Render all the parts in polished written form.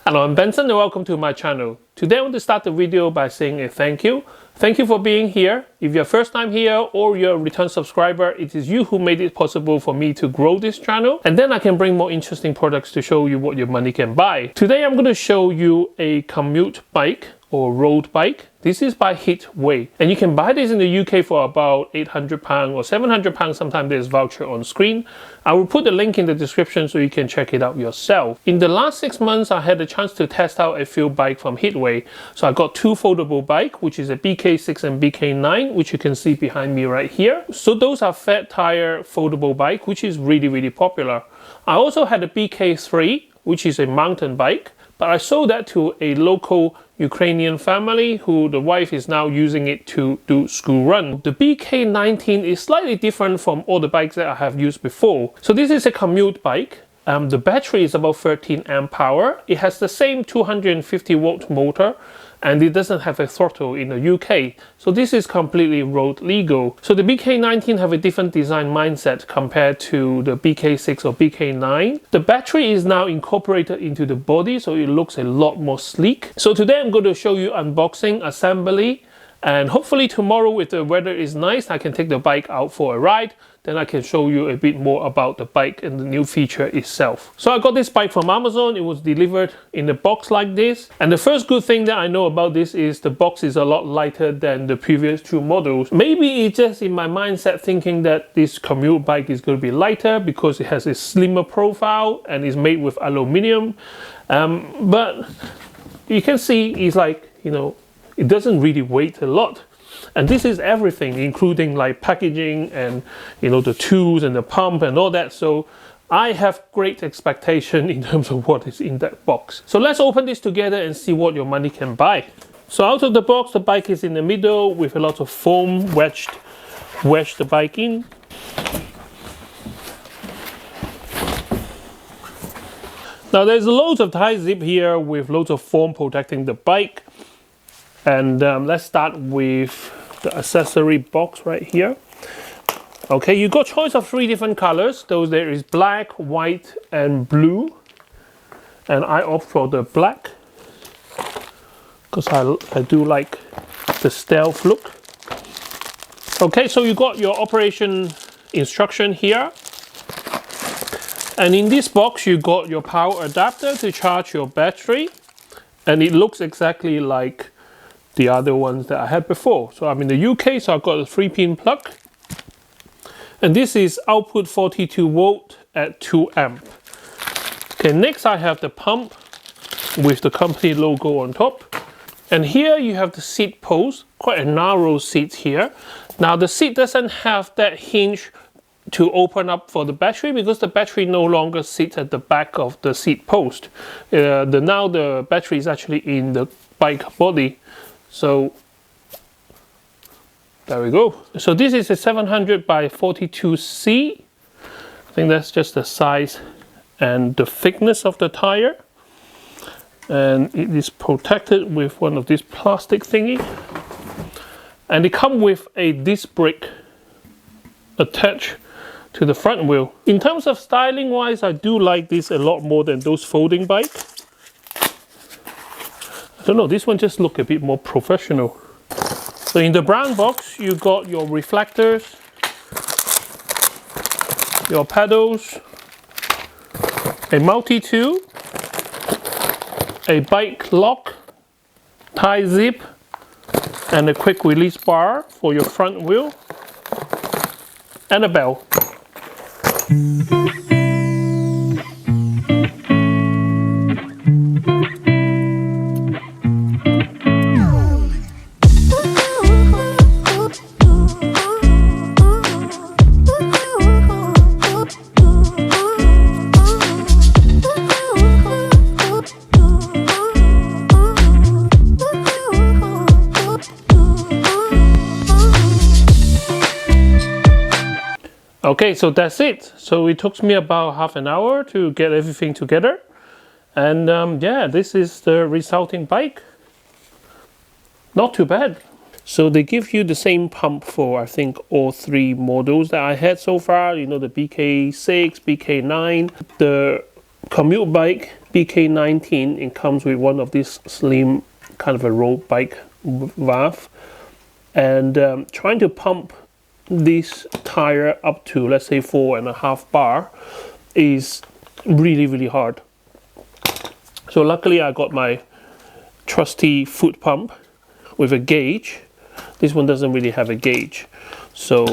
Hello, I'm Benson and welcome to my channel. Today I want to start the video by saying a thank you. Thank you for being here. If you're first time here or you're a return subscriber, it is you who made it possible for me to grow this channel, and then I can bring more interesting products to show you what your money can buy. Today I'm going to show you a commute bike or road bike. This is by Hitway, and you can buy this in the UK for about £800 or £700. Sometimes there's voucher on screen. I will put the link in the description so you can check it out yourself. In the last 6 months, I had a chance to test out a few bikes from Hitway. So I got two foldable bikes, which is a BK6 and BK9, which you can see behind me right here. So those are fat tire foldable bike, which is really popular. I also had a BK3, which is a mountain bike, but I sold that to a local Ukrainian family who the wife is now using it to do school run. The BK19 is slightly different from all the bikes that I have used before. So this is a commute bike. The battery is about 13 amp power. It has the same 250 watt motor, and it doesn't have a throttle in the UK. So this is completely road legal. So the BK19 have a different design mindset compared to the BK6 or BK9. The battery is now incorporated into the body, so it looks a lot more sleek. So today I'm going to show you unboxing, assembly, and hopefully tomorrow, if the weather is nice, I can take the bike out for a ride. Then I can show you a bit more about the bike and the new feature itself. So I got this bike from Amazon. It was delivered in a box like this. And the first good thing that I know about this is the box is a lot lighter than the previous two models. Maybe it's just in my mindset thinking that this commute bike is going to be lighter because it has a slimmer profile and is made with aluminium. But you can see it's like, it doesn't really weigh a lot. And this is everything, including like packaging and the tools and the pump and all that. So I have great expectation in terms of what is in that box. So let's open this together and see what your money can buy. So out of the box, the bike is in the middle with a lot of foam wedged the bike in. Now there's loads of tie zip here with loads of foam protecting the bike. And let's start with the accessory box right here. Okay, you got choice of 3 different colors. There is black, white, and blue. And I opt for the black because I do like the stealth look. Okay, so you got your operation instruction here. And in this box, you got your power adapter to charge your battery. And it looks exactly like the other ones that I had before. So I'm in the UK, so I've got a 3-pin plug. And this is output 42 volt at 2 amp. Okay, next I have the pump with the company logo on top. And here you have the seat post, quite a narrow seat here. Now the seat doesn't have that hinge to open up for the battery because the battery no longer sits at the back of the seat post. Now the battery is actually in the bike body. So there we go. So this is a 700 by 42C. I think that's just the size and the thickness of the tire. And it is protected with one of these plastic thingy. And it comes with a disc brake attached to the front wheel. In terms of styling wise, I do like this a lot more than those folding bikes. I don't know, this one just looks a bit more professional. So in the brown box, you got your reflectors, your pedals, a multi-tool, a bike lock, tie zip, and a quick release bar for your front wheel, and a bell. Okay, so that's it. So it took me about half an hour to get everything together. And yeah, this is the resulting bike. Not too bad. So they give you the same pump for I think all 3 models that I had so far. The BK6, BK9. The commute bike BK19. It comes with one of these slim kind of a road bike valve, and trying to pump this tire up to, let's say, 4.5 bar is really hard. So luckily I got my trusty foot pump with a gauge. This one doesn't really have a gauge, so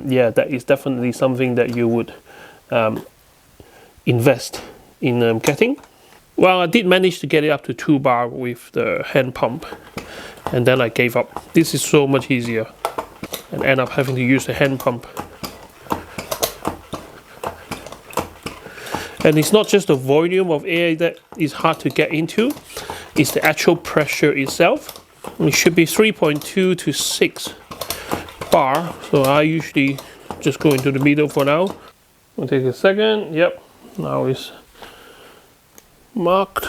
yeah, that is definitely something that you would invest in getting. Well, I did manage to get it up to 2 bar with the hand pump, and then I gave up. This is so much easier, and end up having to use the hand pump. And it's not just the volume of air that is hard to get into, it's the actual pressure itself. It should be 3.2 to 6 bar, so I usually just go into the middle for now. I'll take a second. Yep, now it's marked.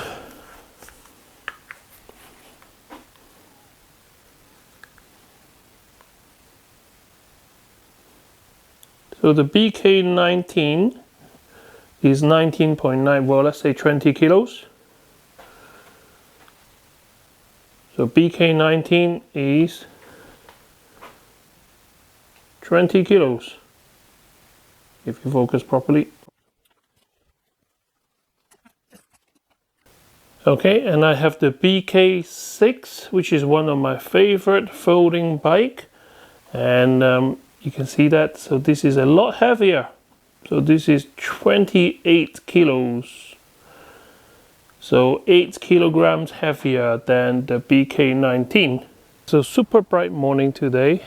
So the BK19 is 19.9, well, let's say 20 kilos. So BK19 is 20 kilos, if you focus properly. Okay, and I have the BK6, which is one of my favorite folding bike, and you can see that. So this is a lot heavier. So this is 28 kilos. So 8 kilograms heavier than the BK19. So super bright morning today.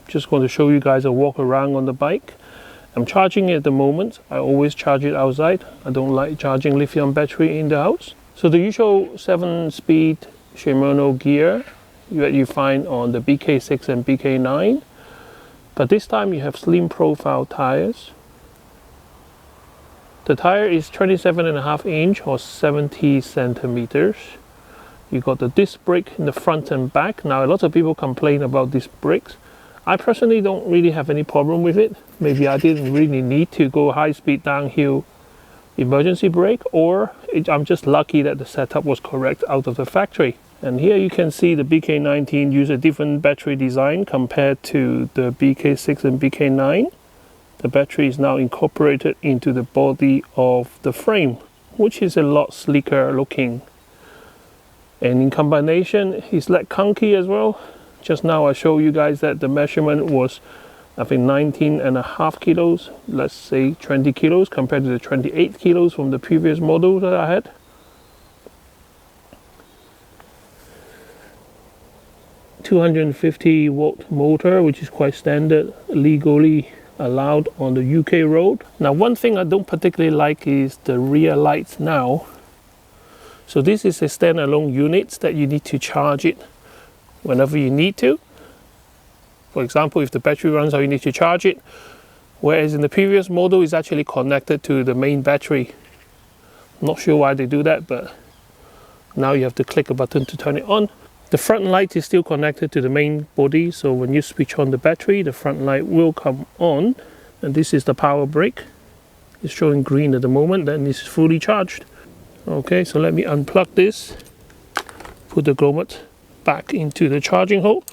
Just going to show you guys a walk around on the bike. I'm charging it at the moment. I always charge it outside. I don't like charging lithium battery in the house. So the usual 7-speed Shimano gear that you find on the BK6 and BK9. But this time you have slim profile tires. The tire is 27.5 inch or 70 centimeters. You got the disc brake in the front and back. Now a lot of people complain about disc brakes. I personally don't really have any problem with it. Maybe I didn't really need to go high speed downhill emergency brake, or I'm just lucky that the setup was correct out of the factory. And here you can see the BK19 use a different battery design compared to the BK6 and BK9. The battery is now incorporated into the body of the frame, which is a lot sleeker looking. And in combination, it's like clunky as well. Just now I showed you guys that the measurement was, I think, 19.5 kilos, let's say 20 kilos compared to the 28 kilos from the previous model that I had. ...250 volt motor, which is quite standard, legally allowed on the UK road. Now one thing I don't particularly like is the rear lights now. So this is a standalone unit that you need to charge it whenever you need to. For example, if the battery runs out, you need to charge it. Whereas in the previous model, it's actually connected to the main battery. I'm not sure why they do that, but now you have to click a button to turn it on. The front light is still connected to the main body, so when you switch on the battery, the front light will come on. And this is the power brake. It's showing green at the moment, then it's fully charged. Okay, so let me unplug this, put the grommet back into the charging hole,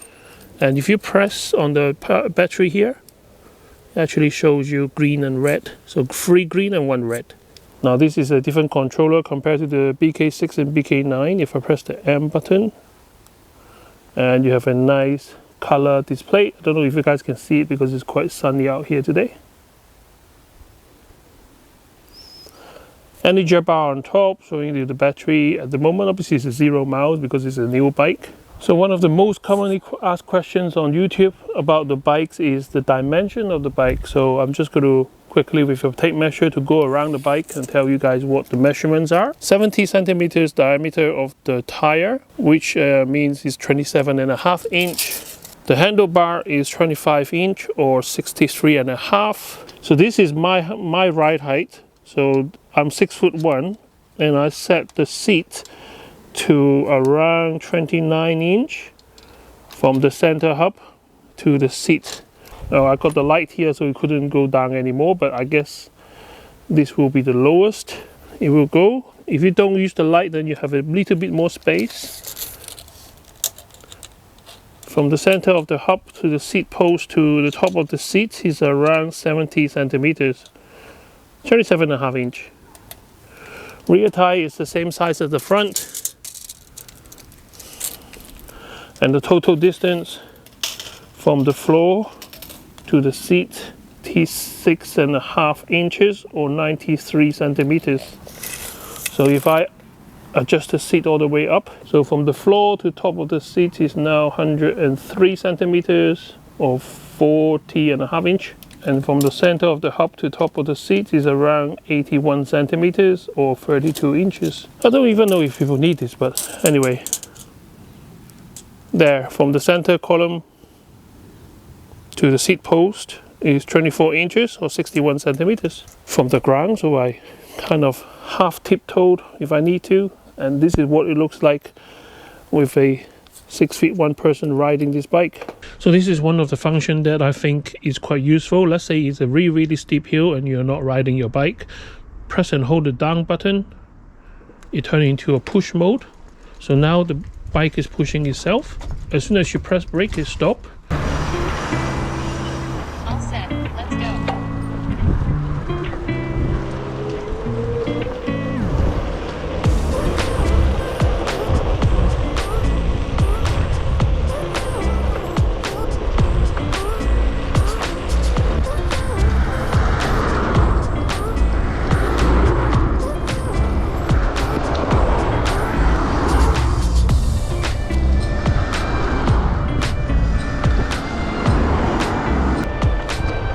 and if you press on the battery here, it actually shows you green and red. So 3 green and 1 red. Now this is a different controller compared to the BK6 and BK9. If I press the M button, and you have a nice color display. I don't know if you guys can see it because it's quite sunny out here today. Energy bar on top showing you the battery. At the moment obviously it's 0 miles because it's a new bike. So one of the most commonly asked questions on YouTube about the bikes is the dimension of the bike. So I'm just going to quickly with a tape measure to go around the bike and tell you guys what the measurements are. 70 centimeters diameter of the tire, which means it's 27.5 inch. The handlebar is 25 inch or 63.5. So this is my ride height. So I'm 6'1", and I set the seat to around 29 inch from the center hub to the seat. Now I got the light here so it couldn't go down anymore, but I guess this will be the lowest. it will go. If you don't use the light, then you have a little bit more space. From the center of the hub to the seat post to the top of the seat is around 70 centimeters, 27.5 inch. Rear tire is the same size as the front. And the total distance from the floor to the seat is 6.5 inches or 93 centimeters. So if I adjust the seat all the way up, so from the floor to top of the seat is now 103 centimeters or 40.5 inch. And from the center of the hub to top of the seat is around 81 centimeters or 32 inches. I don't even know if people need this, but anyway. There, from the center column to the seat post is 24 inches or 61 centimeters from the ground, so I kind of half tiptoed if I need to, and this is what it looks like with a 6 feet 1 person riding this bike. So this is one of the functions that I think is quite useful. Let's say it's a really steep hill and you're not riding your bike. Press and hold the down button, it turns into a push mode. So now the bike is pushing itself. As soon as you press brake, it stops. All set, let's go.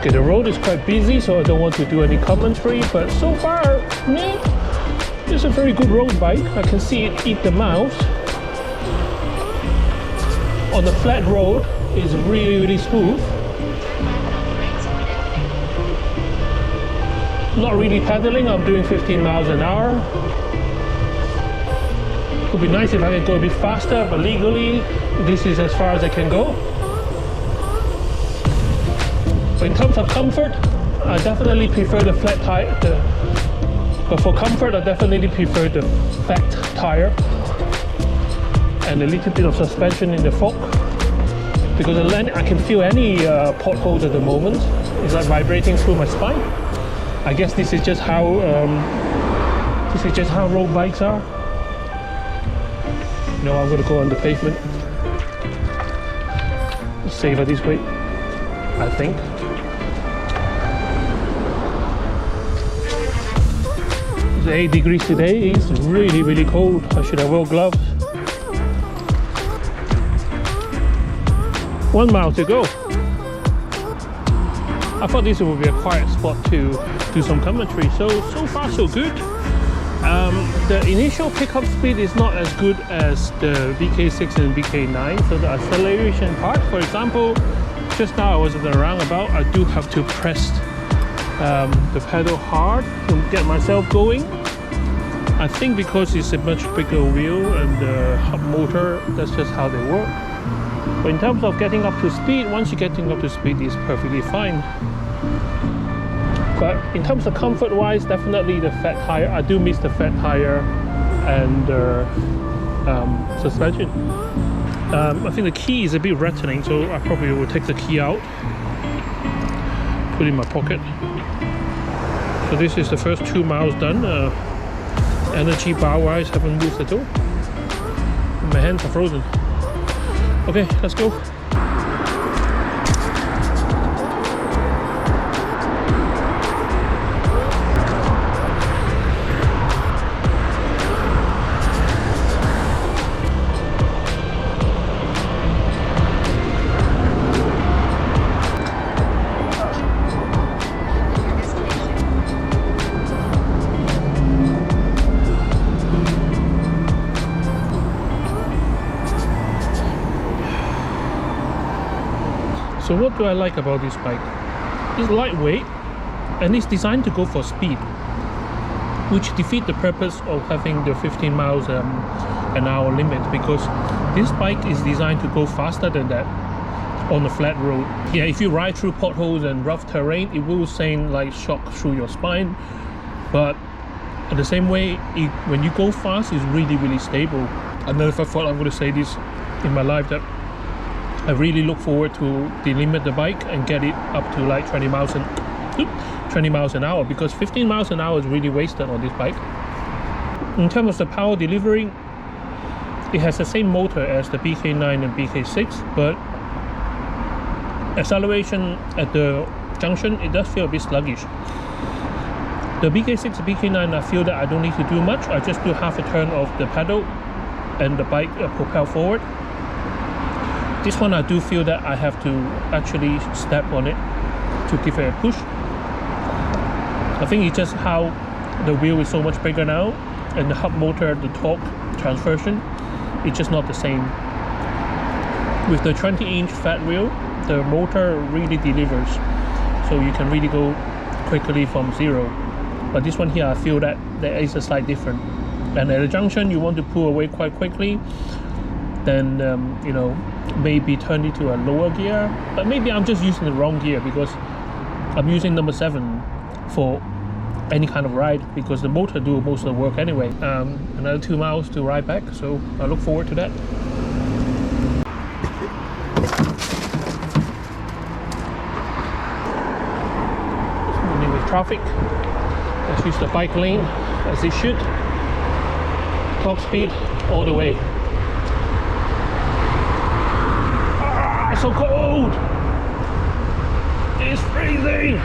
Okay, the road is quite busy, so I don't want to do any commentary, but so far, it's a very good road bike. I can see it eat the miles. On the flat road, it's really smooth. Not really pedaling, I'm doing 15 miles an hour. Would be nice if I could go a bit faster, but legally, this is as far as I can go. In terms of comfort, I definitely prefer the flat tire. But for comfort, I definitely prefer the fat tire and a little bit of suspension in the fork. Because I can feel any potholes at the moment. It's like vibrating through my spine. I guess this is just how road bikes are. No, I'm gonna go on the pavement. It's safer this way, I think. It's 8 degrees today. It's really cold. I should have worn gloves. 1 mile to go. I thought this would be a quiet spot to do some commentary. So far so good. The initial pickup speed is not as good as the BK6 and BK9. So the acceleration part, for example, just now I was at the roundabout. I do have to press the pedal hard to get myself going. I think because it's a much bigger wheel and the hub motor, that's just how they work. But in terms of getting up to speed, once you're getting up to speed, it's perfectly fine. But in terms of comfort wise, definitely the fat tire. I do miss the fat tire and suspension. I think the key is a bit rattling, so I probably will take the key out, put it in my pocket. So this is the first 2 miles done. Energy bar wise haven't moved at all. My hands are frozen. Okay, let's go. So what do I like about this bike? It's lightweight and it's designed to go for speed, which defeats the purpose of having the 15 miles an hour limit, because this bike is designed to go faster than that on the flat road. Yeah, if you ride through potholes and rough terrain, it will send like shock through your spine, but And the same way, when you go fast, it's really stable. I never thought I'm going to say this in my life, that I really look forward to delimit the bike and get it up to like 20 miles an hour, because 15 miles an hour is really wasted on this bike. In terms of the power delivery, it has the same motor as the BK9 and BK6, but acceleration at the junction, it does feel a bit sluggish. The BK6 and BK9, I feel that I don't need to do much. I just do half a turn of the pedal and the bike propel forward. This one, I do feel that I have to actually step on it to give it a push. I think it's just how the wheel is so much bigger now, and the hub motor, the torque transversion, it's just not the same. With the 20-inch fat wheel, the motor really delivers, so you can really go quickly from zero. But this one here, I feel that there is a slight difference. And at the junction, you want to pull away quite quickly, then you know, maybe turn it to a lower gear. But maybe I'm just using the wrong gear, because I'm using number 7 for any kind of ride, because the motor do most of the work anyway. Another 2 miles to ride back, so I look forward to that. Moving with traffic, let's use the bike lane as it should. Top speed all the way. Ah, it's so cold! It's freezing!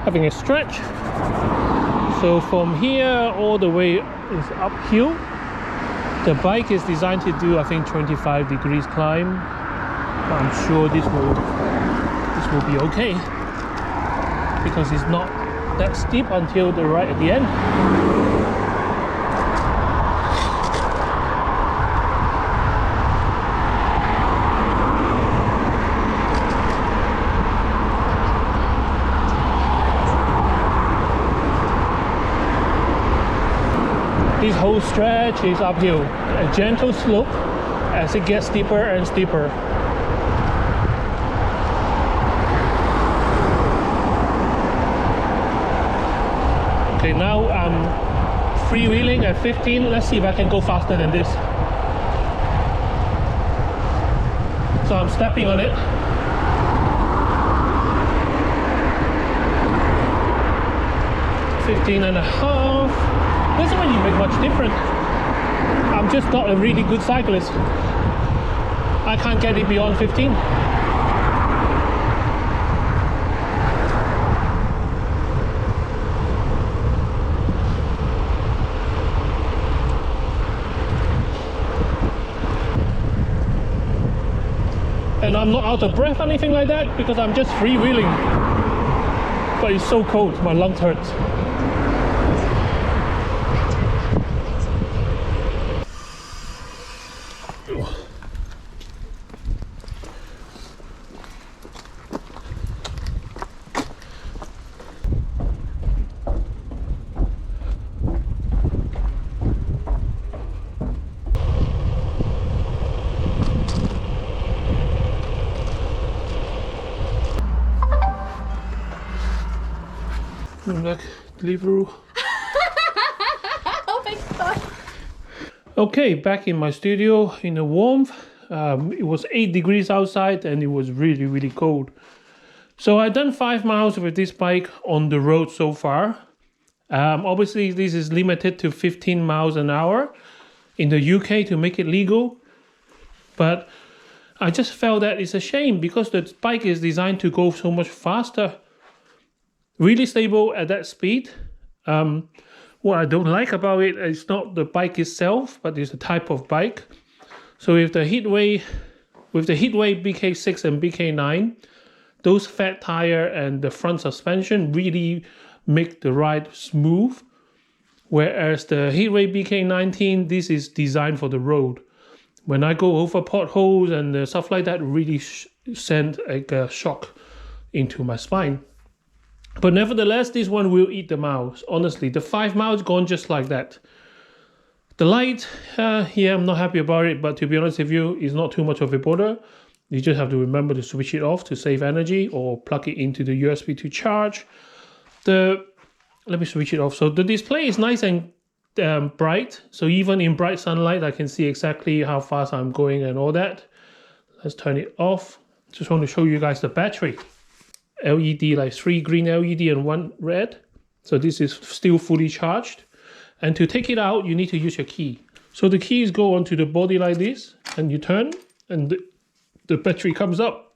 Having a stretch. So from here all the way is uphill. The bike is designed to do, I think, 25 degrees climb. I'm sure this will be okay, because it's not that steep until the right at the end. This whole stretch is uphill, a gentle slope as it gets steeper and steeper. Okay, now I'm freewheeling at 15. Let's see if I can go faster than this. So I'm stepping on it. $15.5. Doesn't really make much difference. I'm just not a really good cyclist. I can't get it beyond 15. And I'm not out of breath or anything like that, because I'm just freewheeling. But it's so cold, my lungs hurt. Like Deliveroo. Oh my god. Okay, back in my studio in the warmth. It was 8 degrees outside and it was really cold. So I've done 5 miles with this bike on the road so far. Obviously this is limited to 15 miles an hour in the UK to make it legal. But I just felt that it's a shame, because the bike is designed to go so much faster. Really stable at that speed. What I don't like about it is not the bike itself, but it's the type of bike. So with the Hitway BK6 and BK9, those fat tire and the front suspension really make the ride smooth. Whereas the Hitway BK19, this is designed for the road. When I go over potholes and stuff like that, really send like a shock into my spine. But nevertheless, this one will eat the miles. Honestly, the 5 miles gone just like that. The light, yeah, I'm not happy about it, but to be honest with you, it's not too much of a bother. You just have to remember to switch it off to save energy or plug it into the USB to charge. Let me switch it off. So the display is nice and bright. So even in bright sunlight, I can see exactly how fast I'm going and all that. Let's turn it off. Just want to show you guys the battery. LED, like 3 green LED and 1 red. So this is still fully charged. And to take it out, you need to use your key. So the keys go onto the body like this, and you turn, and the battery comes up.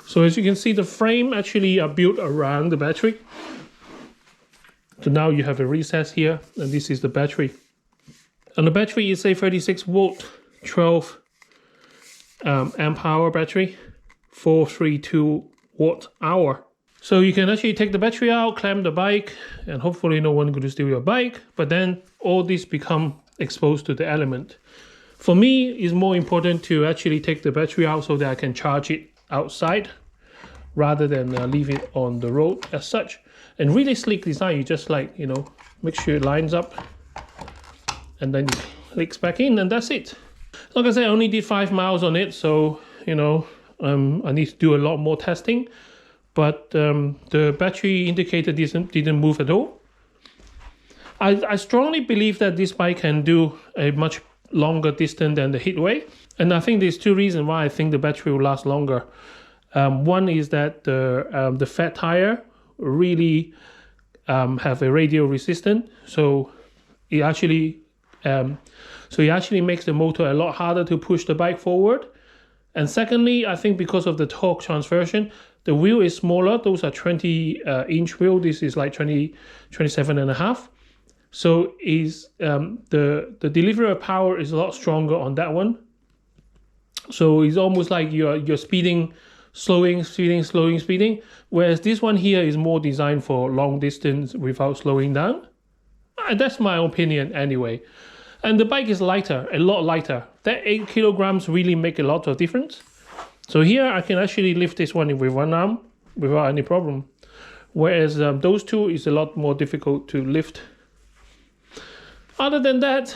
So as you can see, the frame actually are built around the battery. So now you have a recess here, and this is the battery. And the battery is a 36 volt, 12 amp hour battery, 432 watt hour. So you can actually take the battery out, clamp the bike, and hopefully no one going to steal your bike. But then all this become exposed to the element. For me, it's more important to actually take the battery out so that I can charge it outside rather than leave it on the road as such. And really sleek design, you just like, you know, make sure it lines up and then it clicks back in, and that's it. Like I said, I only did 5 miles on it, so, you know, I need to do a lot more testing. But the battery indicator didn't move at all. I strongly believe that this bike can do a much longer distance than the Hitway. And I think there's 2 reasons why I think the battery will last longer. One is that the fat tire really have a radial resistance. So it actually makes the motor a lot harder to push the bike forward. And secondly, I think because of the torque transversion, the wheel is smaller. Those are 20-inch wheel. This is like 27.5. So is the delivery of power is a lot stronger on that one. So it's almost like you're speeding, slowing, speeding. Whereas this one here is more designed for long distance without slowing down. And that's my opinion anyway. And the bike is lighter, a lot lighter. That 8 kilograms really make a lot of difference. So here I can actually lift this one with one arm without any problem. Whereas those two is a lot more difficult to lift. Other than that,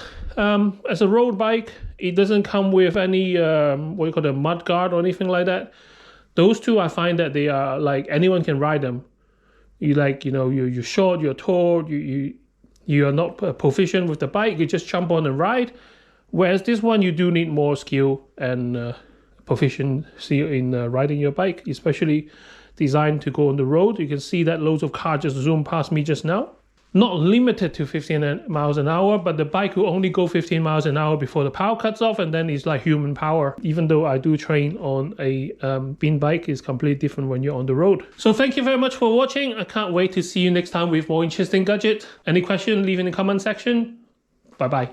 as a road bike, it doesn't come with any, what you call a mud guard or anything like that. Those two, I find that they are like, anyone can ride them. You like, you know, you're short, you're tall, you are not proficient with the bike, you just jump on and ride. Whereas this one, you do need more skill and proficiency in riding your bike, especially designed to go on the road. You can see that loads of cars just zoomed past me just now. Not limited to 15 miles an hour, but the bike will only go 15 miles an hour before the power cuts off, and then it's like human power. Even though I do train on a bean bike, it's completely different when you're on the road. So thank you very much for watching. I can't wait to see you next time with more interesting gadget. Any question, leave in the comment section. Bye bye.